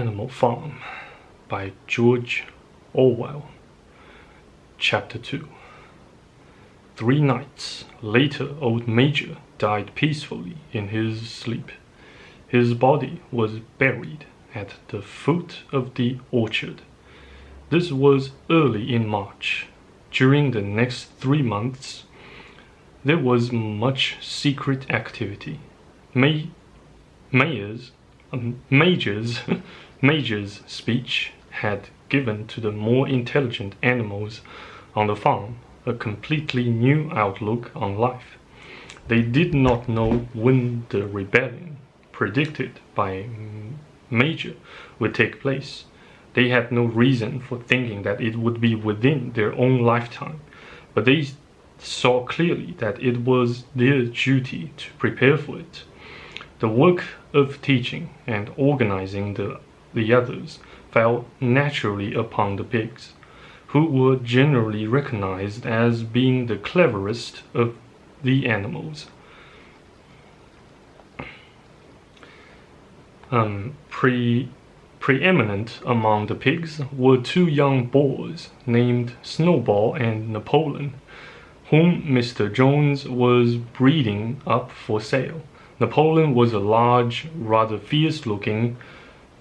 Animal Farm by George Orwell. Chapter 2. 3 nights later, old Major died peacefully in his sleep. His body was buried at the foot of the orchard. This was early in March. During the next 3 months, there was much secret activity. Major's speech had given to the more intelligent animals on the farm a completely new outlook on life. They did not know when the rebellion predicted by Major would take place. They had no reason for thinking that it would be within their own lifetime, but they saw clearly that it was their duty to prepare for it. The work of teaching and organizing the others fell naturally upon the pigs, who were generally recognized as being the cleverest of the animals. Preeminent among the pigs were 2 young boars named Snowball and Napoleon, whom Mr. Jones was breeding up for sale. Napoleon was a large, rather fierce-looking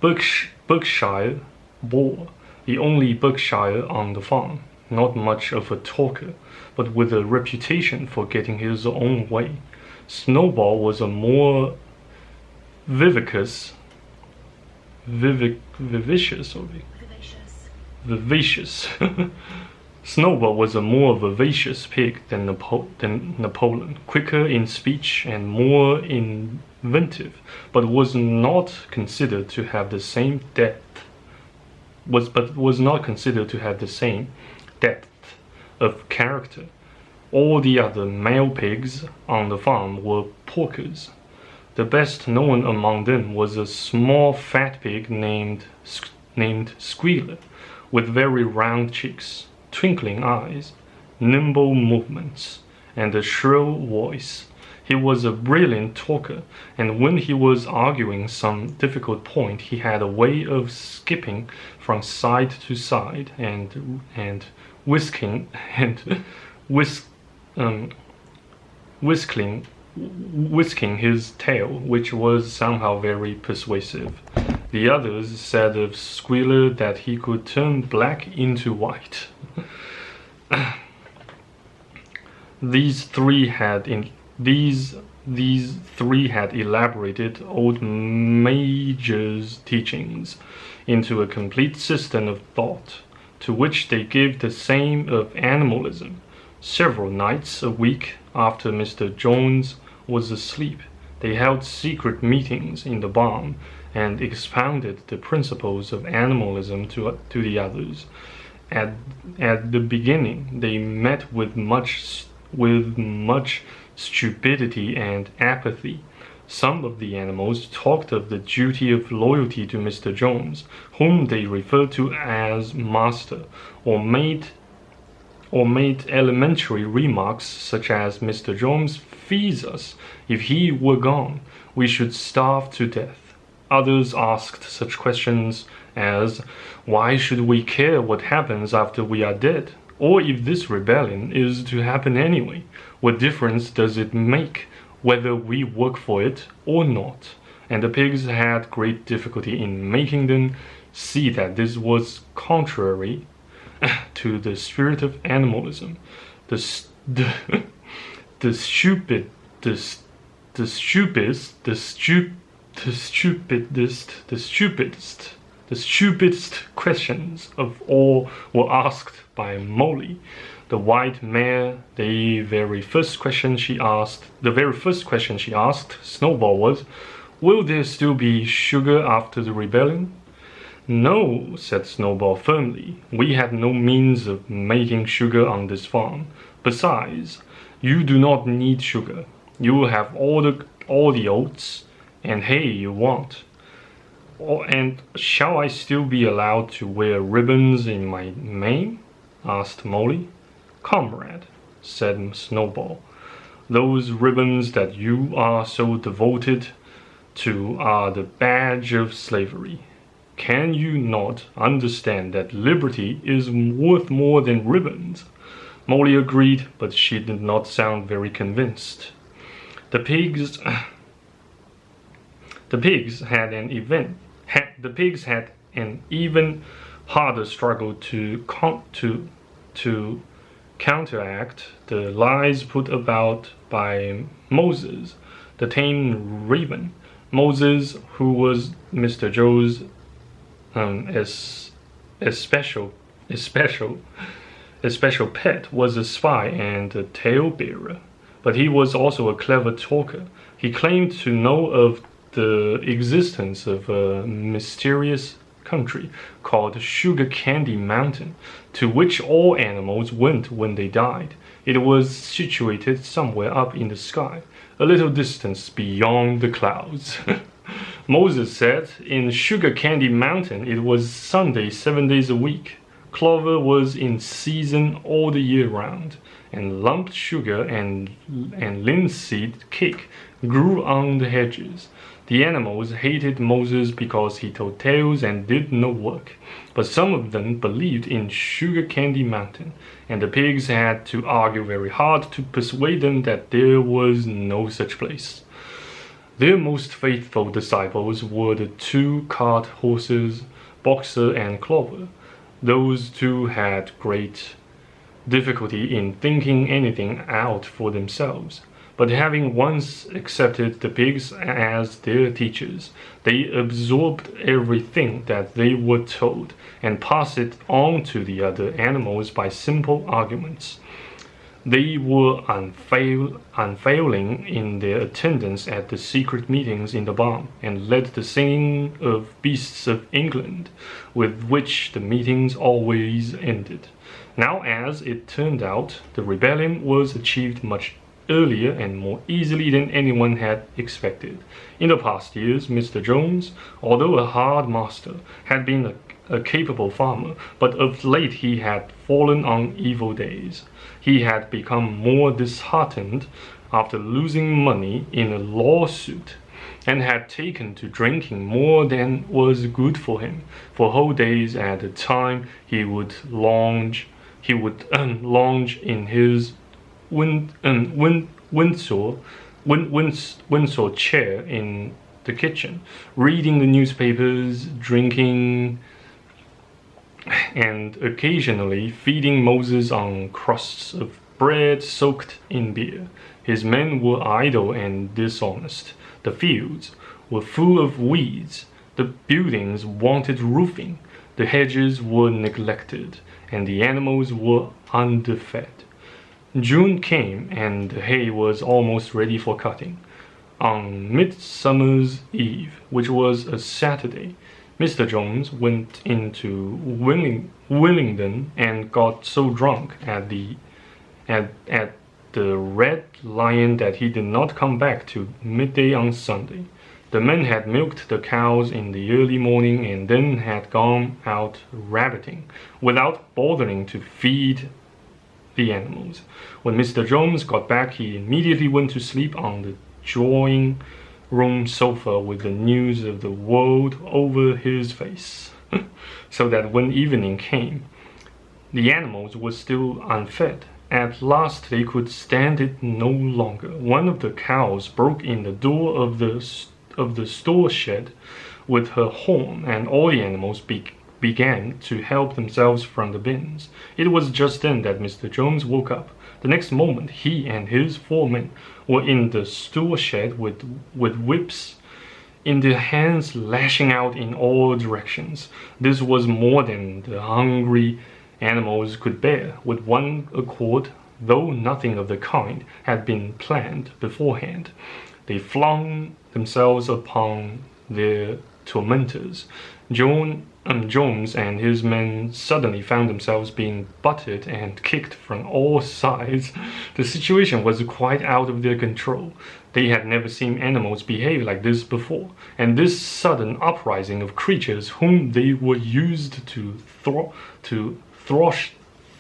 Berkshire boar, the only Berkshire on the farm, not much of a talker, but with a reputation for getting his own way. Snowball was a more vivacious Snowball was a more vivacious pig than Napoleon, quicker in speech and more inventive, but was not considered to have the same depth. Was not considered to have the same depth of character. All the other male pigs on the farm were porkers. The best known among them was a small fat pig named Squealer, with very round cheeks, twinkling eyes, nimble movements, and a shrill voice. He was a brilliant talker, and when he was arguing some difficult point, he had a way of skipping from side to side and whisking his tail, which was somehow very persuasive. The others said of Squealer that he could turn black into white. These three had elaborated old Major's teachings into a complete system of thought, to which they gave the name of animalism. Several nights a week after Mr. Jones was asleep, they held secret meetings in the barn and expounded the principles of animalism to the others. At the beginning, they met with much stupidity and apathy. Some of the animals talked of the duty of loyalty to Mr. Jones, whom they referred to as Master, or made elementary remarks such as, "Mr. Jones feeds us. If he were gone, we should starve to death." Others asked such questions as, "Why should we care what happens after we are dead? Or if this rebellion is to happen anyway, what difference does it make whether we work for it or not?" And the pigs had great difficulty in making them see that this was contrary to the spirit of animalism. The stupidest questions of all were asked by Molly, the white mare. The very first question she asked Snowball was, "Will there still be sugar after the rebellion?" "No," said Snowball firmly. "We had no means of making sugar on this farm. Besides, you do not need sugar. You will have all the oats and hay you want." "And shall I still be allowed to wear ribbons in my mane?" asked Molly. "Comrade," said Snowball, "those ribbons that you are so devoted to are the badge of slavery. Can you not understand that liberty is worth more than ribbons?" Molly agreed, but she did not sound very convinced. The pigs had an even harder struggle to counteract the lies put about by Moses, the tame raven. Moses, who was Mr. Joe's especial pet, was a spy and a tale-bearer, but he was also a clever talker. He claimed to know of the existence of a mysterious country called Sugar Candy Mountain, to which all animals went when they died. It was situated somewhere up in the sky, a little distance beyond the clouds. Moses said in Sugar Candy Mountain it was Sunday 7 days a week. Clover was in season all the year round, and lumped sugar and linseed cake grew on the hedges. The animals hated Moses because he told tales and did no work, but some of them believed in Sugar Candy Mountain, and the pigs had to argue very hard to persuade them that there was no such place. Their most faithful disciples were the 2 cart horses, Boxer and Clover. Those two had great difficulty in thinking anything out for themselves, but having once accepted the pigs as their teachers, they absorbed everything that they were told and passed it on to the other animals by simple arguments. They were unfailing in their attendance at the secret meetings in the barn, and led the singing of Beasts of England, with which the meetings always ended. Now, as it turned out, the rebellion was achieved much earlier and more easily than anyone had expected. In the past years, Mr. Jones, although a hard master, had been a capable farmer, but of late he had fallen on evil days. He had become more disheartened after losing money in a lawsuit, and had taken to drinking more than was good for him. For whole days at a time he would lounge in his Windsor chair in the kitchen, reading the newspapers, drinking, and occasionally feeding Moses on crusts of bread soaked in beer. His men were idle and dishonest. The fields were full of weeds. The buildings wanted roofing. The hedges were neglected, and the animals were underfed. June came, and the hay was almost ready for cutting. On Midsummer's Eve, which was a Saturday, Mr. Jones went into Willingdon and got so drunk at the Red Lion that he did not come back till midday on Sunday. The men had milked the cows in the early morning and then had gone out rabbiting, without bothering to feed the animals. When Mr. Jones got back, he immediately went to sleep on the drawing room sofa with the news of the world over his face, so that when evening came, the animals were still unfed. At last they could stand it no longer. One of the cows broke in the door of the store shed with her horn, and all the animals began to help themselves from the bins. It was just then that Mr. Jones woke up. The next moment he and his 4 men were in the store shed with whips in their hands, lashing out in all directions. This was more than the hungry animals could bear. With one accord, though nothing of the kind had been planned beforehand, they flung themselves upon their tormentors. Jones and his men suddenly found themselves being butted and kicked from all sides. The situation was quite out of their control. They had never seen animals behave like this before, and this sudden uprising of creatures whom they were used to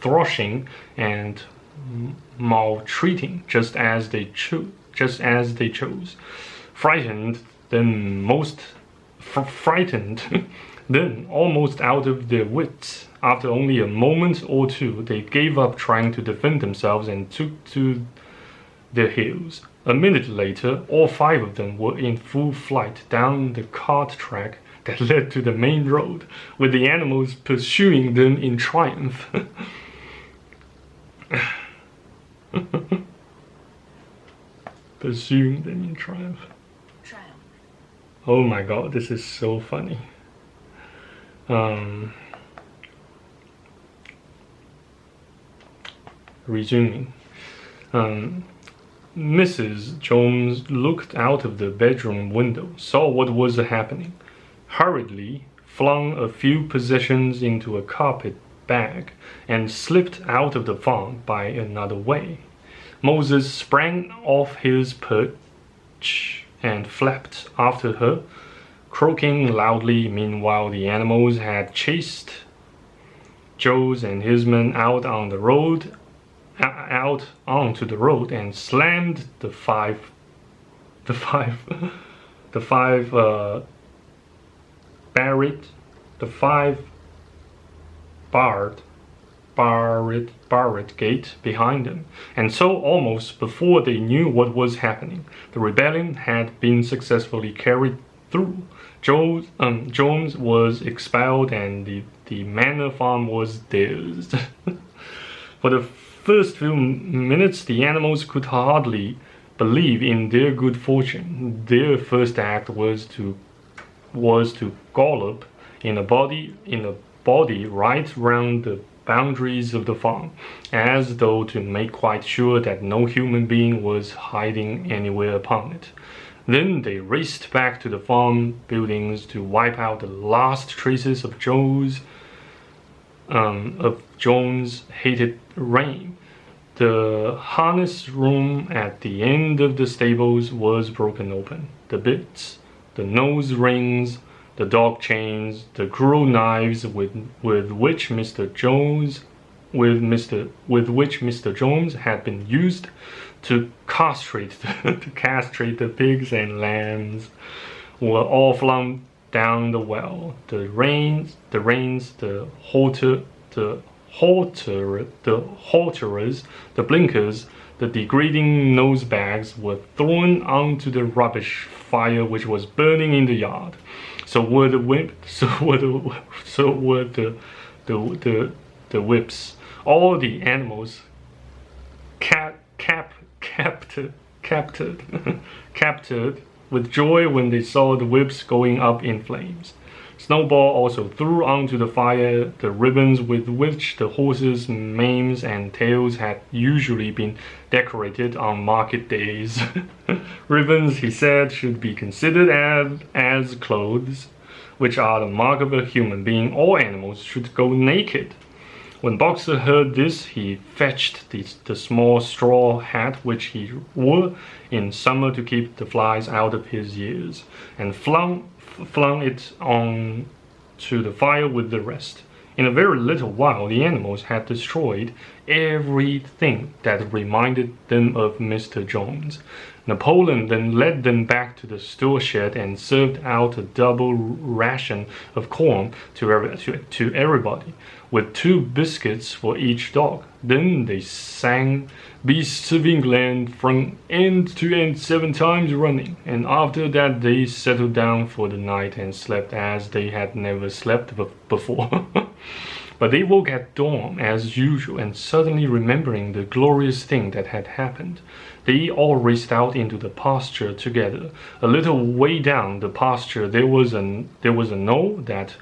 thrashing and maltreating just as they chose, frightened them most frightened, then almost out of their wits. After only a moment or two, they gave up trying to defend themselves and took to their heels. A minute later, all 5 of them were in full flight down the cart track that led to the main road, with the animals pursuing them in triumph. Pursuing them in triumph. Oh my god, this is so funny. Resuming. Mrs. Jones looked out of the bedroom window, saw what was happening, hurriedly flung a few possessions into a carpet bag, and slipped out of the farm by another way. Moses sprang off his perch and flapped after her, croaking loudly. Meanwhile, the animals had chased Joes and his men out onto the road, and slammed the five barred gate behind them. And so, almost before they knew what was happening, the rebellion had been successfully carried through. Jones was expelled, and the manor farm was theirs. For the first few minutes, the animals could hardly believe in their good fortune. Their first act was to gallop in a body right round the boundaries of the farm, as though to make quite sure that no human being was hiding anywhere upon it. Then they raced back to the farm buildings to wipe out the last traces of Jones' hated reign. The harness room at the end of the stables was broken open. The bits, the nose rings, the dog chains, the cruel knives with which Mr. Jones had been used to castrate the pigs and lambs, were all flung down the well. The reins, the halterers, the blinkers, the degrading nose bags were thrown onto the rubbish fire which was burning in the yard. So were the whips. All the animals captured with joy when they saw the whips going up in flames. Snowball also threw onto the fire the ribbons with which the horses' manes and tails had usually been decorated on market days. Ribbons, he said, should be considered as clothes, which are the mark of a human being. All animals should go naked. When Boxer heard this, he fetched the small straw hat which he wore in summer to keep the flies out of his ears, and flung it on to the fire with the rest. In a very little while, the animals had destroyed everything that reminded them of Mr. Jones. Napoleon then led them back to the store shed and served out a double ration of corn to everybody, with 2 biscuits for each dog. Then they sang Beasts of England from end to end 7 times running, and after that they settled down for the night and slept as they had never slept before. But they woke at dawn as usual, and suddenly remembering the glorious thing that had happened, they all raced out into the pasture together. A little way down the pasture there was a knoll that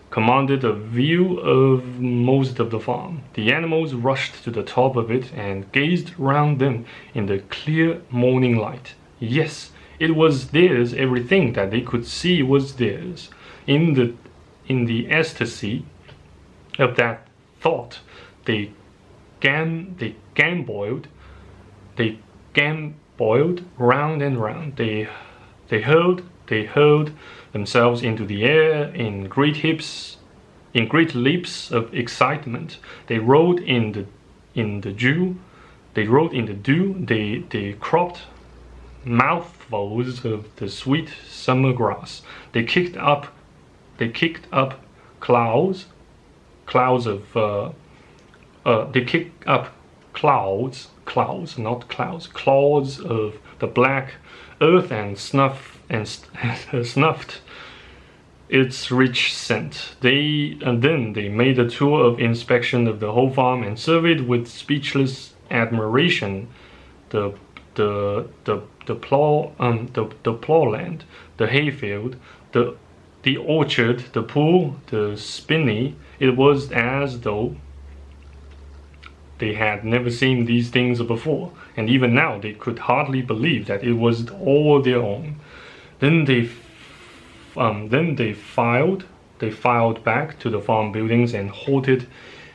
commanded a view of most of the farm. The animals rushed to the top of it and gazed round them in the clear morning light. Yes, it was theirs. Everything that they could see was theirs. In the ecstasy of that thought, they gamboiled round and round. They hurled themselves into the air in great leaps of excitement. They rode in the dew. They mouthfuls of the sweet summer grass. They kicked up clouds of they kicked up clouds, not clouds, clouds of the black earth and snuffed its rich scent. Then they made a tour of inspection of the whole farm and surveyed with speechless admiration the plowland, the hayfield, the orchard, the pool, the spinney. It was as though they had never seen these things before, and even now they could hardly believe that it was all their own. Then they filed back to the farm buildings and halted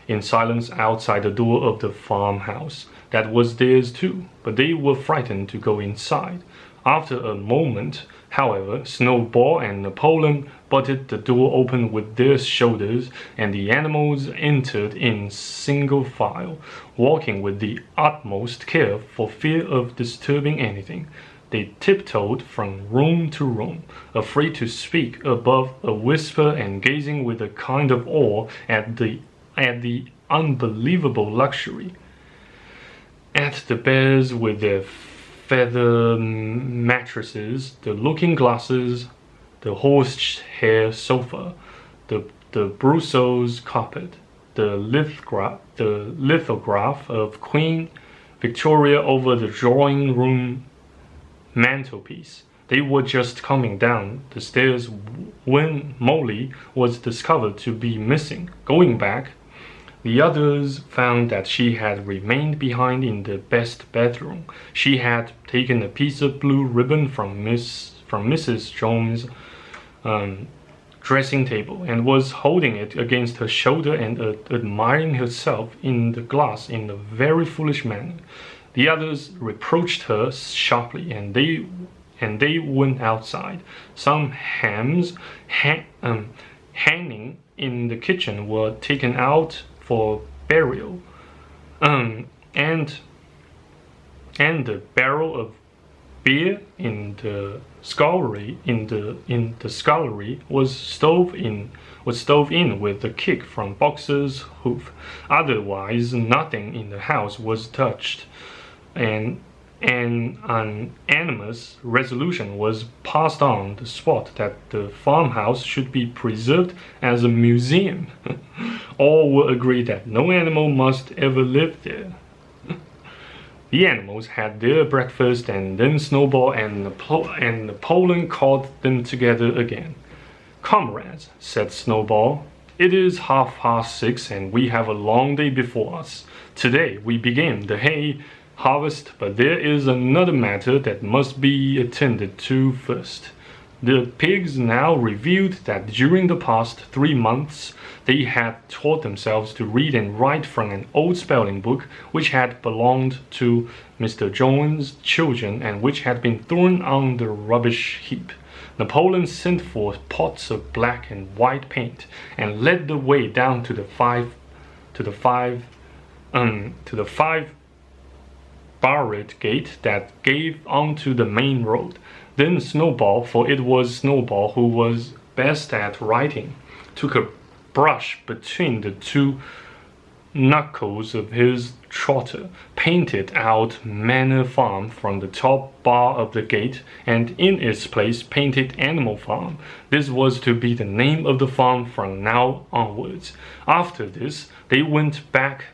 in silence outside the door of the farmhouse. That was theirs too, but they were frightened to go inside. After a moment, however, Snowball and Napoleon butted the door open with their shoulders, and the animals entered in single file, walking with the utmost care for fear of disturbing anything. They tiptoed from room to room, afraid to speak above a whisper and gazing with a kind of awe at the unbelievable luxury. At the beds with their feather mattresses, the looking glasses, the horsehair sofa, the Brussels carpet, the lithograph of Queen Victoria over the drawing room mantelpiece. They were just coming down the stairs when Molly was discovered to be missing. Going back, the others found that she had remained behind in the best bedroom. She had taken a piece of blue ribbon from Mrs. Jones' dressing table and was holding it against her shoulder and admiring herself in the glass in a very foolish manner. The others reproached her sharply, and they went outside. Some hams hanging in the kitchen were taken out for burial, and the barrel of beer in the scullery was stove in with a kick from Boxer's hoof. Otherwise, nothing in the house was touched, and an unanimous resolution was passed on the spot that the farmhouse should be preserved as a museum. All were agreed that no animal must ever live there. The animals had their breakfast, and then Snowball and Napoleon called them together again. "Comrades," said Snowball, "it is 6:30 and we have a long day before us. Today we begin the hay harvest, but there is another matter that must be attended to first." The pigs now revealed that during the past 3 months they had taught themselves to read and write from an old spelling book which had belonged to Mr. Jones's children and which had been thrown on the rubbish heap. Napoleon sent for pots of black and white paint and led the way down to the five barred gate that gave onto the main road. Then Snowball, for it was Snowball who was best at writing, took a brush between the two knuckles of his trotter, painted out Manor Farm from the top bar of the gate, and in its place painted Animal Farm. This was to be the name of the farm from now onwards. After this, they went back.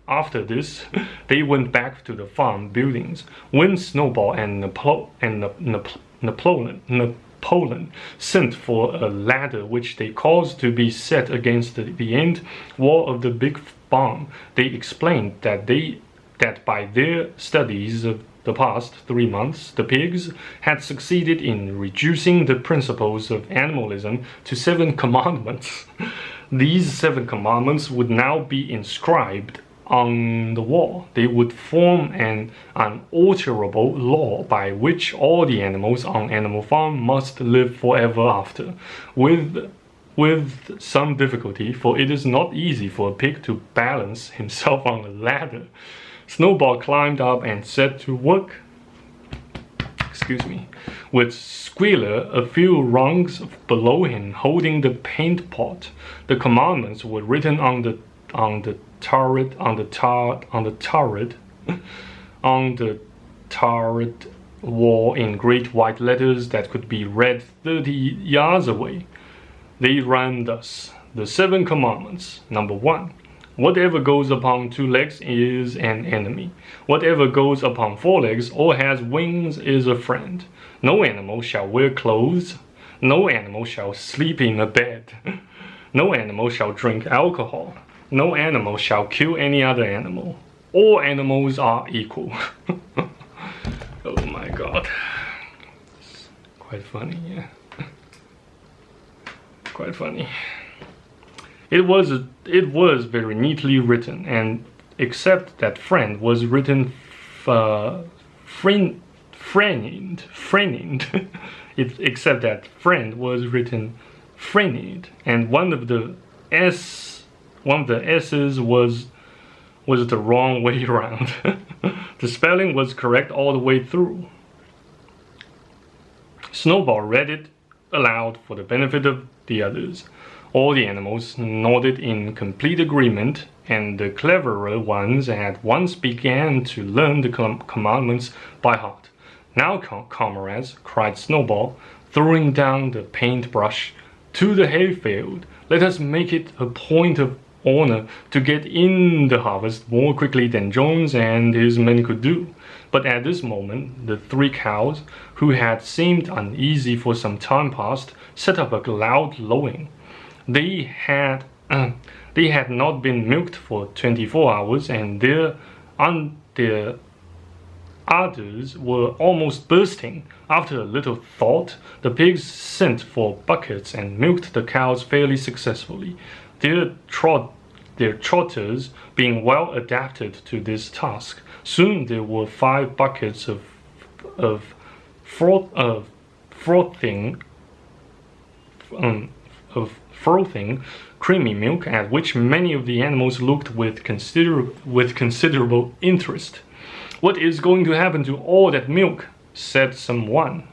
After this, they went back to the farm buildings. When Snowball and Napoleon sent for a ladder which they caused to be set against the end wall of the big barn, they explained that by their studies of the past 3 months, the pigs had succeeded in reducing the principles of animalism to 7 commandments. These 7 commandments would now be inscribed on the wall. They would form an unalterable law by which all the animals on Animal Farm must live forever after, with some difficulty, for it is not easy for a pig to balance himself on a ladder. Snowball climbed up and set to work. Excuse me. With Squealer a few rungs below him, holding the paint pot. The commandments were written on the turret wall in great white letters that could be read 30 yards away. They ran thus: the 7 commandments. Number 1. Whatever goes upon 2 legs is an enemy. Whatever goes upon 4 legs or has wings is a friend. No animal shall wear clothes. No animal shall sleep in a bed. No animal shall drink alcohol. No animal shall kill any other animal. All animals are equal. Oh my god. It's quite funny, yeah. Quite funny. It was very neatly written, and except that friend was written except that friend was written friend, and one of the S's was the wrong way around. The spelling was correct all the way through. Snowball read it aloud for the benefit of the others. All the animals nodded in complete agreement, and the cleverer ones at once began to learn the commandments by heart. Now, comrades, cried Snowball, throwing down the paintbrush, to the hayfield. Let us make it a point of honor to get in the harvest more quickly than Jones and his men could do. But at this moment, the 3 cows, who had seemed uneasy for some time past, set up a loud lowing. They had not been milked for 24 hours, and their udders were almost bursting. After a little thought, the pigs sent for buckets and milked the cows fairly successfully. Their trotters being well adapted to this task. Soon there were 5 buckets of frothing creamy milk, at which many of the animals looked with considerable interest. What is going to happen to all that milk? said someone.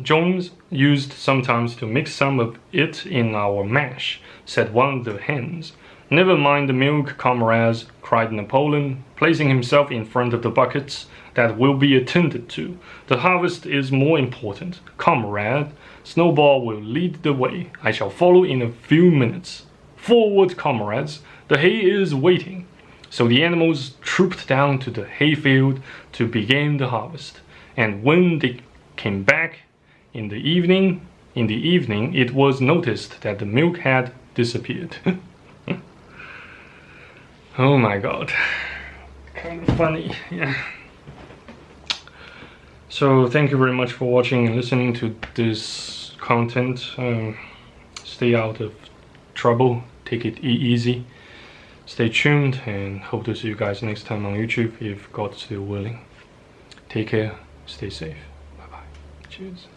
Jones used sometimes to mix some of it in our mash, said one of the hens. Never mind the milk, comrades, cried Napoleon, placing himself in front of the buckets. That will be attended to. The harvest is more important. Comrade, Snowball will lead the way. I shall follow in a few minutes. Forward, comrades, the hay is waiting. So the animals trooped down to the hayfield to begin the harvest. And when they came back in the evening, it was noticed that the milk had disappeared. Oh my god. Kind of funny, yeah. So thank you very much for watching and listening to this content. Stay out of trouble, take it easy, stay tuned, and hope to see you guys next time on YouTube if God's still willing. Take care, stay safe, bye bye, cheers.